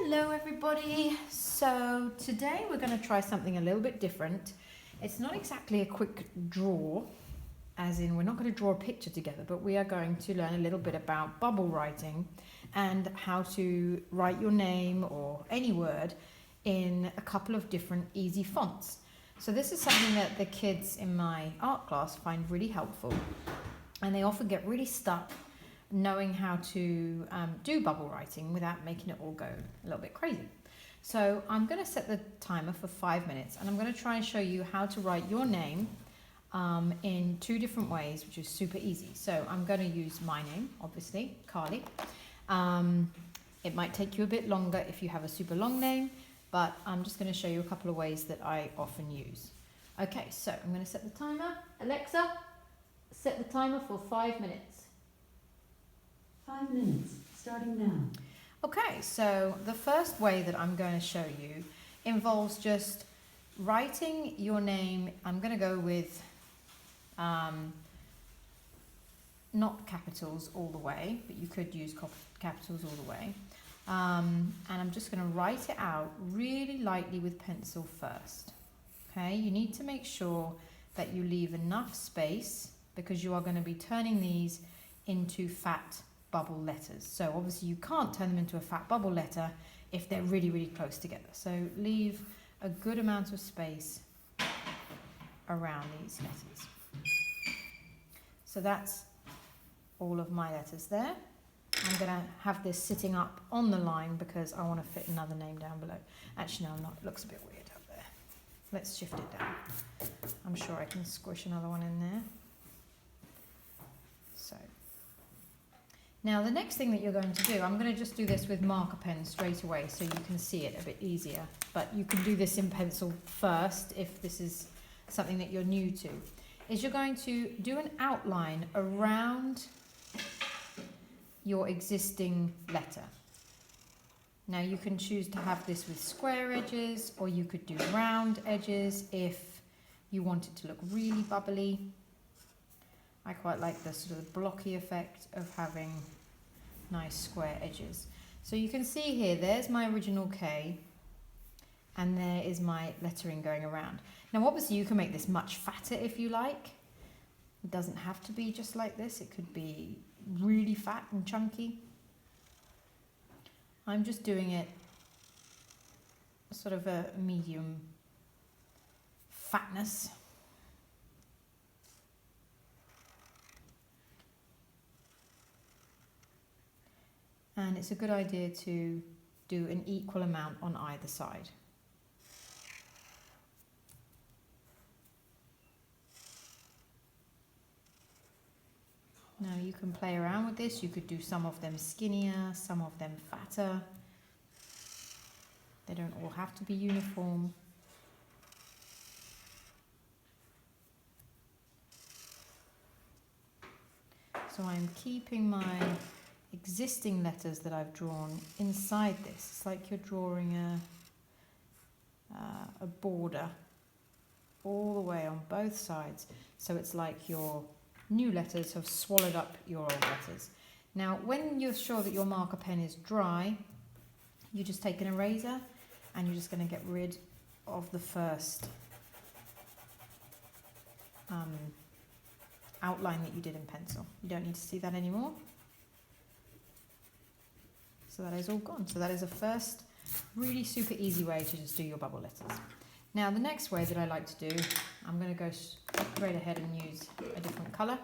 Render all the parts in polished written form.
Hello everybody. So today we're going to try something a little bit different. It's not exactly a quick draw, as in we're not going to draw a picture together, but we are going to learn a little bit about bubble writing and how to write your name or any word in a couple of different easy fonts. So this is something that the kids in my art class find really helpful, and they often get really stuck knowing how to do bubble writing without making it all go a little bit crazy. So I'm going to set the timer for 5 minutes, and I'm going to try and show you how to write your name in 2 different ways, which is super easy. So I'm going to use my name, obviously, Carly. It might take you a bit longer if you have a super long name, but I'm just going to show you a couple of ways that I often use. Okay, so I'm going to set the timer. Alexa, set the timer for 5 minutes. 5 minutes, starting now. Okay, so the first way that I'm going to show you involves just writing your name. I'm going to go with not capitals all the way, but you could use capitals all the way. And I'm just going to write it out really lightly with pencil first. Okay, you need to make sure that you leave enough space because you are going to be turning these into fat bubble letters. So obviously you can't turn them into a fat bubble letter if they're really, really close together. So leave a good amount of space around these letters. So that's all of my letters there. I'm going to have this sitting up on the line because I want to fit another name down below. Actually, no, I'm not. It looks a bit weird up there. Let's shift it down. I'm sure I can squish another one in there. So now the next thing that you're going to do, I'm going to just do this with marker pen straight away so you can see it a bit easier. But you can do this in pencil first if this is something that you're new to. Is you're going to do an outline around your existing letter. Now you can choose to have this with square edges, or you could do round edges if you want it to look really bubbly. I quite like the sort of blocky effect of having nice square edges. So you can see here, there's my original K, and there is my lettering going around. Now obviously you can make this much fatter if you like. It doesn't have to be just like this, it could be really fat and chunky. I'm just doing it sort of a medium fatness. And it's a good idea to do an equal amount on either side. Now you can play around with this. You could do some of them skinnier, some of them fatter. They don't all have to be uniform. So I'm keeping my existing letters that I've drawn inside this. It's like you're drawing a border all the way on both sides. So it's like your new letters have swallowed up your old letters. Now when you're sure that your marker pen is dry, you just take an eraser and you're just going to get rid of the first outline that you did in pencil. You don't need to see that anymore. So that is all gone. So that is a first really super easy way to just do your bubble letters. Now the next way that I like to do, I'm going to go straight ahead and use a different colour,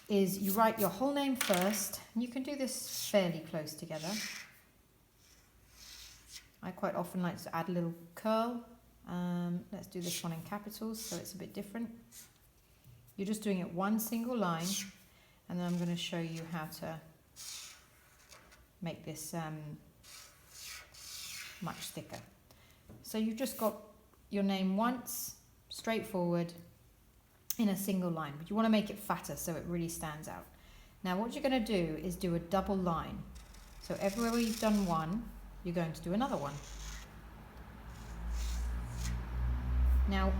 is you write your whole name first. And you can do this fairly close together. I quite often like to add a little curl. Let's do this one in capitals so it's a bit different. You're just doing it one single line, and then I'm going to show you how to make this much thicker. So you've just got your name once, straightforward, in a single line, but you want to make it fatter so it really stands out. Now what you're going to do is do a double line. So everywhere where you've done one, you're going to do another one. Now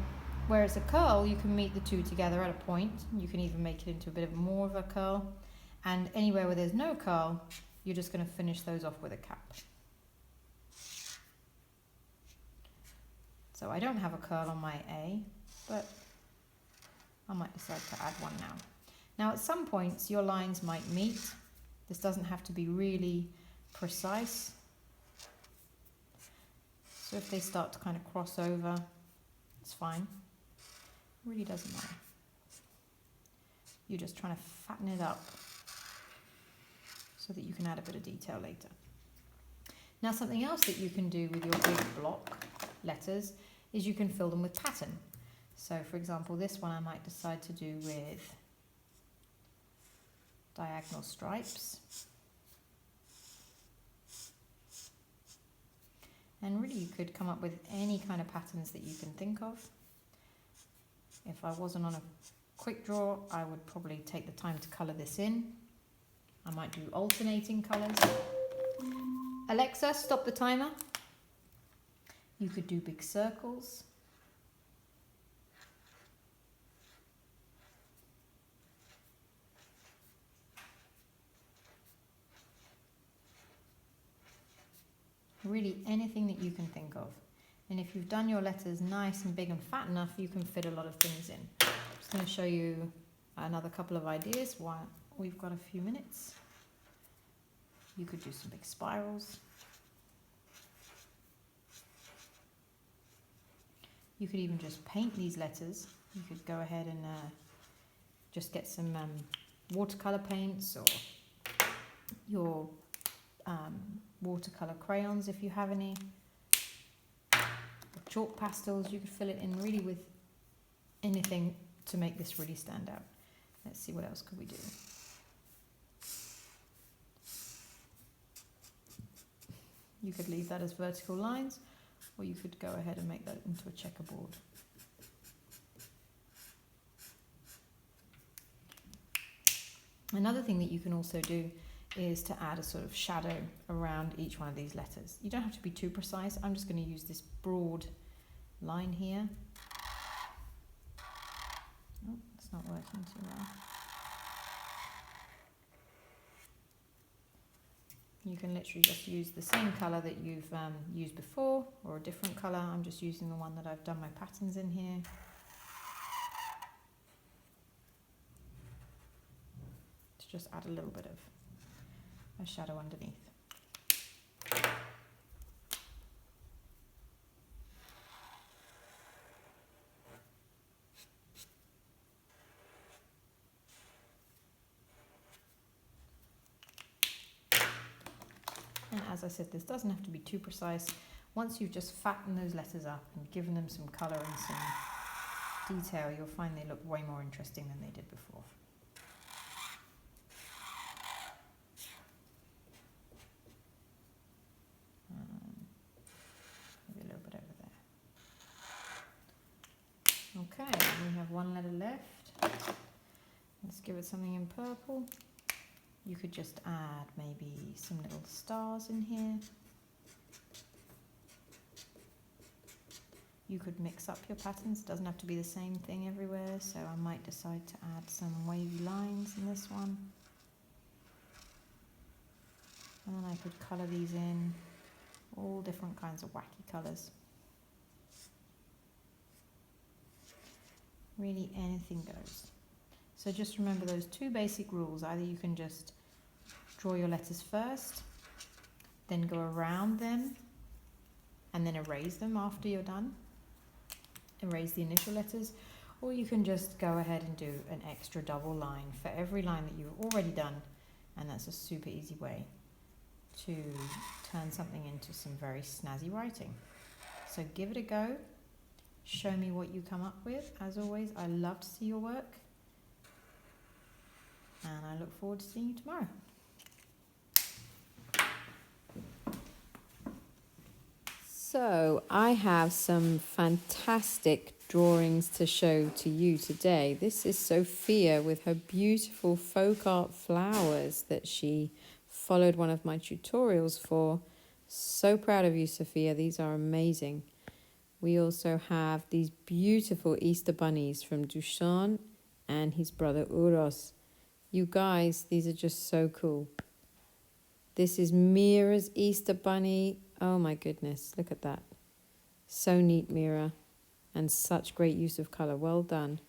where it's a curl, you can meet the two together at a point. You can even make it into a bit of more of a curl. And anywhere where there's no curl, you're just going to finish those off with a cap. So I don't have a curl on my A, but I might decide to add one now. Now at some points your lines might meet. This doesn't have to be really precise. So if they start to kind of cross over, it's fine. It really doesn't matter. You're just trying to fatten it up so that you can add a bit of detail later. Now something else that you can do with your big block letters is you can fill them with pattern. So for example, this one I might decide to do with diagonal stripes. And really you could come up with any kind of patterns that you can think of. If I wasn't on a quick draw, I would probably take the time to colour this in. I might do alternating colours. Alexa, stop the timer. You could do big circles. Really anything that you can think of. And if you've done your letters nice and big and fat enough, you can fit a lot of things in. I'm just going to show you another couple of ideas while we've got a few minutes. You could do some big spirals. You could even just paint these letters. You could go ahead and just get some watercolor paints or your watercolor crayons if you have any. Or chalk pastels. You could fill it in really with anything to make this really stand out. Let's see, what else could we do? You could leave that as vertical lines, or you could go ahead and make that into a checkerboard. Another thing that you can also do is to add a sort of shadow around each one of these letters. You don't have to be too precise. I'm just going to use this broad line here. Oh, it's not working too well. You can literally just use the same colour that you've used before, or a different colour. I'm just using the one that I've done my patterns in here. To just add a little bit of a shadow underneath. And as I said, this doesn't have to be too precise. Once you've just fattened those letters up and given them some colour and some detail, you'll find they look way more interesting than they did before. Maybe a little bit over there. Okay, we have one letter left. Let's give it something in purple. You could just add maybe some little stars in here. You could mix up your patterns. It doesn't have to be the same thing everywhere, so I might decide to add some wavy lines in this one. And then I could colour these in all different kinds of wacky colours. Really anything goes. So just remember those two basic rules. Either you can just draw your letters first, then go around them, and then erase them after you're done. Erase the initial letters. Or you can just go ahead and do an extra double line for every line that you've already done. And that's a super easy way to turn something into some very snazzy writing. So give it a go. Show me what you come up with. As always, I love to see your work. And I look forward to seeing you tomorrow. So I have some fantastic drawings to show to you today. This is Sophia with her beautiful folk art flowers that she followed one of my tutorials for. So proud of you, Sophia. These are amazing. We also have these beautiful Easter bunnies from Duchamp and his brother Uros. You guys, these are just so cool. This is Mira's Easter bunny. Oh my goodness, look at that. So neat, Mira. And such great use of colour. Well done.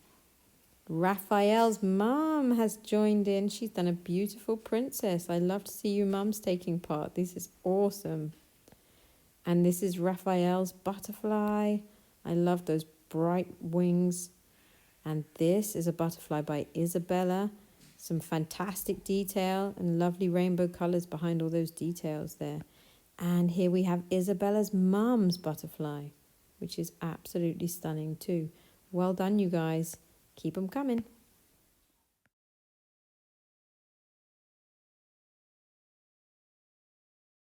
Raphael's mum has joined in. She's done a beautiful princess. I love to see you mums taking part. This is awesome. And this is Raphael's butterfly. I love those bright wings. And this is a butterfly by Isabella. Some fantastic detail and lovely rainbow colours behind all those details there. And here we have Isabella's mum's butterfly, which is absolutely stunning too. Well done, you guys. Keep them coming.